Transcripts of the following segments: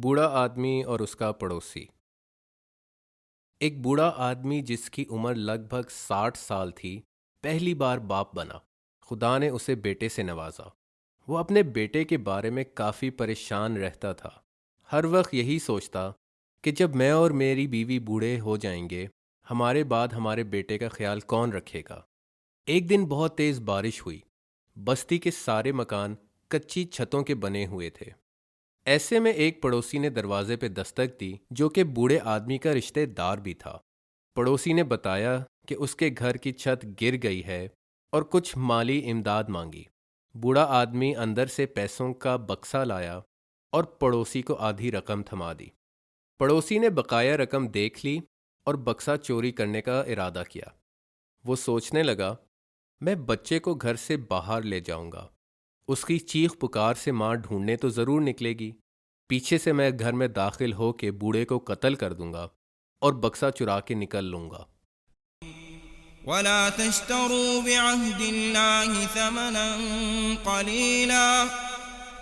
بوڑھا آدمی اور اس کا پڑوسی۔ ایک بوڑھا آدمی جس کی عمر لگ بھگ 60 سال تھی، پہلی بار باپ بنا۔ خدا نے اسے بیٹے سے نوازا۔ وہ اپنے بیٹے کے بارے میں کافی پریشان رہتا تھا۔ ہر وقت یہی سوچتا کہ جب میں اور میری بیوی بوڑھے ہو جائیں گے، ہمارے بعد ہمارے بیٹے کا خیال کون رکھے گا؟ ایک دن بہت تیز بارش ہوئی۔ بستی کے سارے مکان کچی چھتوں کے بنے ہوئے تھے۔ ایسے میں ایک پڑوسی نے دروازے پہ دستک دی، جو کہ بوڑھے آدمی کا رشتہ دار بھی تھا۔ پڑوسی نے بتایا کہ اس کے گھر کی چھت گر گئی ہے اور کچھ مالی امداد مانگی۔ بوڑھا آدمی اندر سے پیسوں کا بکسا لایا اور پڑوسی کو آدھی رقم تھما دی۔ پڑوسی نے بقایا رقم دیکھ لی اور بکسا چوری کرنے کا ارادہ کیا۔ وہ سوچنے لگا، میں بچے کو گھر سے باہر لے جاؤں گا، اس کی چیخ پکار سے ماں ڈھونڈنے تو ضرور نکلے گی۔ پیچھے سے میں گھر میں داخل ہو کے بوڑھے کو قتل کر دوں گا اور بکسا چرا کے نکل لوں گا۔ ولا تشتروا بعهد الله ثمنا قليلا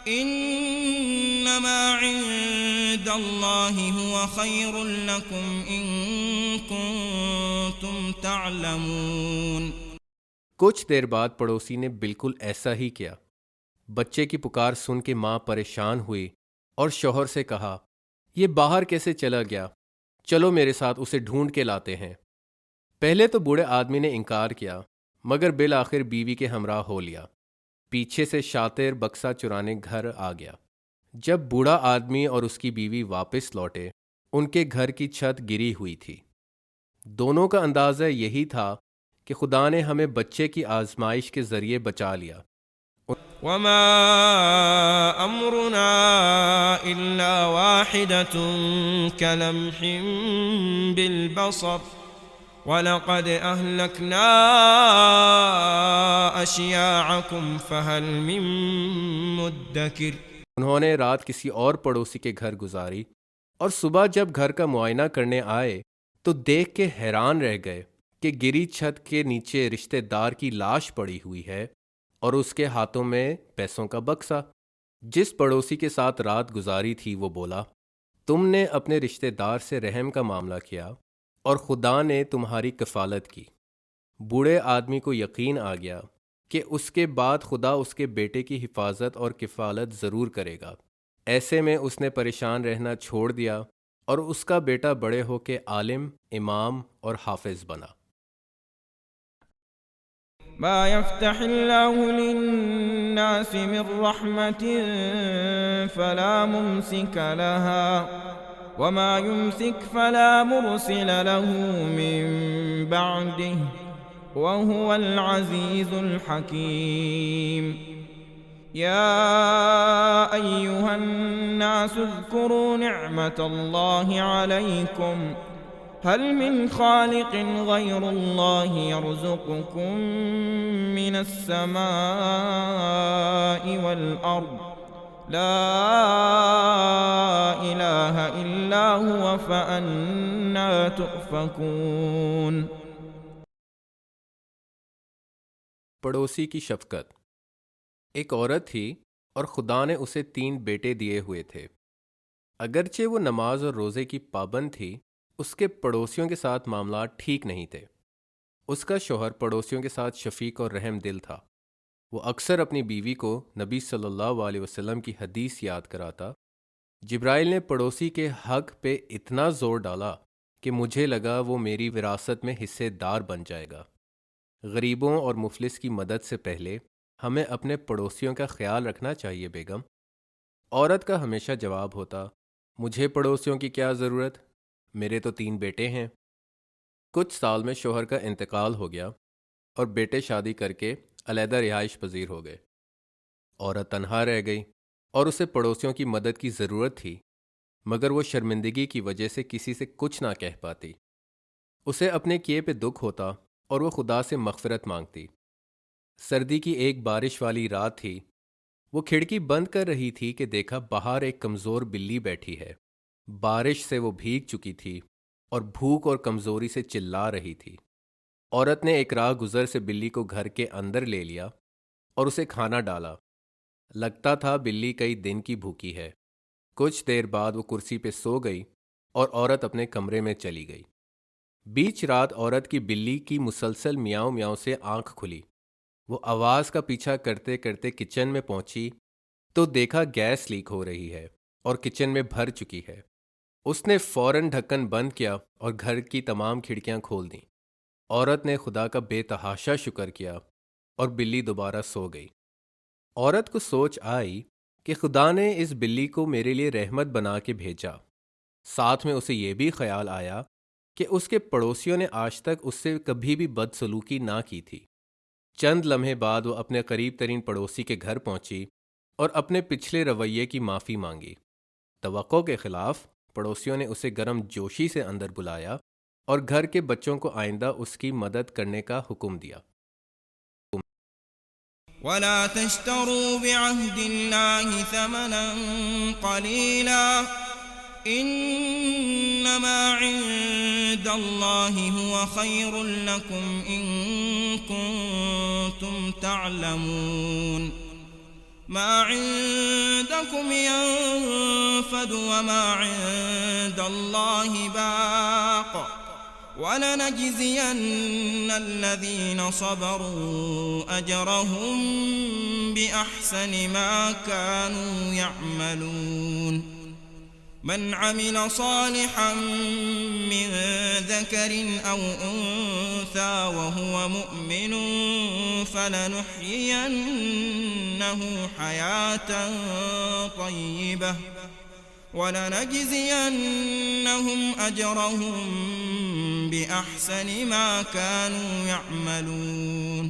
انما عند الله هو خير لكم ان كنتم تعلمون۔ کچھ دیر بعد پڑوسی نے بالکل ایسا ہی کیا۔ بچے کی پکار سن کے ماں پریشان ہوئی اور شوہر سے کہا، یہ باہر کیسے چلا گیا؟ چلو میرے ساتھ اسے ڈھونڈ کے لاتے ہیں۔ پہلے تو بوڑھے آدمی نے انکار کیا، مگر بالآخر بیوی کے ہمراہ ہو لیا۔ پیچھے سے شاطر بکسا چرانے گھر آ گیا۔ جب بوڑھا آدمی اور اس کی بیوی واپس لوٹے، ان کے گھر کی چھت گری ہوئی تھی۔ دونوں کا اندازہ یہی تھا کہ خدا نے ہمیں بچے کی آزمائش کے ذریعے بچا لیا۔ وما امرنا الا واحدة كلمح بالبصر وَلَقَدْ أَهْلَكْنَا أَشْيَاعَكُمْ فَهَلْ مِن مُدَّكِرٍ۔ انہوں نے رات کسی اور پڑوسی کے گھر گزاری اور صبح جب گھر کا معائنہ کرنے آئے تو دیکھ کے حیران رہ گئے کہ گری چھت کے نیچے رشتہ دار کی لاش پڑی ہوئی ہے اور اس کے ہاتھوں میں پیسوں کا بکسا۔ جس پڑوسی کے ساتھ رات گزاری تھی وہ بولا، تم نے اپنے رشتہ دار سے رحم کا معاملہ کیا اور خدا نے تمہاری کفالت کی۔ بوڑھے آدمی کو یقین آ گیا کہ اس کے بعد خدا اس کے بیٹے کی حفاظت اور کفالت ضرور کرے گا۔ ایسے میں اس نے پریشان رہنا چھوڑ دیا اور اس کا بیٹا بڑے ہو کے عالم، امام اور حافظ بنا۔ ما يفتح الله للناس من رحمة فلا ممسك لها وما يمسك فلا مرسل له من بعده وهو العزيز الحكيم۔ يا أيها الناس اذكروا نعمة الله عليكم هل من خالق غير الله يرزقكم من السماء والأرض لا إله إلا هو فأنا تؤفكون۔ پڑوسی کی شفقت۔ ایک عورت تھی اور خدا نے اسے 3 بیٹے دیے ہوئے تھے۔ اگرچہ وہ نماز اور روزے کی پابند تھی، اس کے پڑوسیوں کے ساتھ معاملات ٹھیک نہیں تھے۔ اس کا شوہر پڑوسیوں کے ساتھ شفیق اور رحم دل تھا۔ وہ اکثر اپنی بیوی کو نبی صلی اللہ علیہ وسلم کی حدیث یاد کراتا، جبرائیل نے پڑوسی کے حق پہ اتنا زور ڈالا کہ مجھے لگا وہ میری وراثت میں حصے دار بن جائے گا۔ غریبوں اور مفلس کی مدد سے پہلے ہمیں اپنے پڑوسیوں کا خیال رکھنا چاہیے بیگم۔ عورت کا ہمیشہ جواب ہوتا، مجھے پڑوسیوں کی کیا ضرورت، میرے تو 3 بیٹے ہیں۔ کچھ سال میں شوہر کا انتقال ہو گیا اور بیٹے شادی کر کے علیحدہ رہائش پذیر ہو گئے۔ عورت تنہا رہ گئی اور اسے پڑوسیوں کی مدد کی ضرورت تھی، مگر وہ شرمندگی کی وجہ سے کسی سے کچھ نہ کہہ پاتی۔ اسے اپنے کیے پہ دکھ ہوتا اور وہ خدا سے مغفرت مانگتی۔ سردی کی ایک بارش والی رات تھی۔ وہ کھڑکی بند کر رہی تھی کہ دیکھا باہر ایک کمزور بلی بیٹھی ہے۔ بارش سے وہ بھیگ چکی تھی اور بھوک اور کمزوری سے چلا رہی تھی۔ عورت نے ایک راہ گزر سے بلی کو گھر کے اندر لے لیا اور اسے کھانا ڈالا۔ لگتا تھا بلی کئی دن کی بھوکی ہے۔ کچھ دیر بعد وہ کرسی پہ سو گئی اور عورت اپنے کمرے میں چلی گئی۔ بیچ رات عورت کی بلی کی مسلسل میاؤں میاؤں سے آنکھ کھلی۔ وہ آواز کا پیچھا کرتے کرتے کچن میں پہنچی تو دیکھا گیس لیک ہو رہی ہے اور کچن میں بھر چکی ہے۔ اس نے فوراً ڈھکن بند کیا اور گھر کی تمام کھڑکیاں کھول دیں۔ عورت نے خدا کا بے تحاشا شکر کیا اور بلی دوبارہ سو گئی۔ عورت کو سوچ آئی کہ خدا نے اس بلی کو میرے لیے رحمت بنا کے بھیجا۔ ساتھ میں اسے یہ بھی خیال آیا کہ اس کے پڑوسیوں نے آج تک اس سے کبھی بھی بدسلوکی نہ کی تھی۔ چند لمحے بعد وہ اپنے قریب ترین پڑوسی کے گھر پہنچی اور اپنے پچھلے رویے کی معافی مانگی۔ توقع کے خلاف پڑوسیوں نے اسے گرم جوشی سے اندر بلایا اور گھر کے بچوں کو آئندہ اس کی مدد کرنے کا حکم دیا۔ ولا تشتروا بعهد الله ثمنا قليلا انما عند الله هو خير لكم ان كنتم تعلمون ما عندكم ينفد وما عند الله باق وَلَنَجْزِيَنَّ الَّذِينَ صَبَرُوا أَجْرَهُمْ بِأَحْسَنِ مَا كَانُوا يَعْمَلُونَ مَنْ عَمِلَ صَالِحًا مِّن ذَكَرٍ أَوْ أُنثَىٰ وَهُوَ مُؤْمِنٌ فَلَنُحْيِيَنَّهُ حَيَاةً طَيِّبَةً وَلَنَجْزِيَنَّهُمْ أَجْرَهُمْ بِأَحْسَنِ مَا كَانُوا يَعْمَلُونَ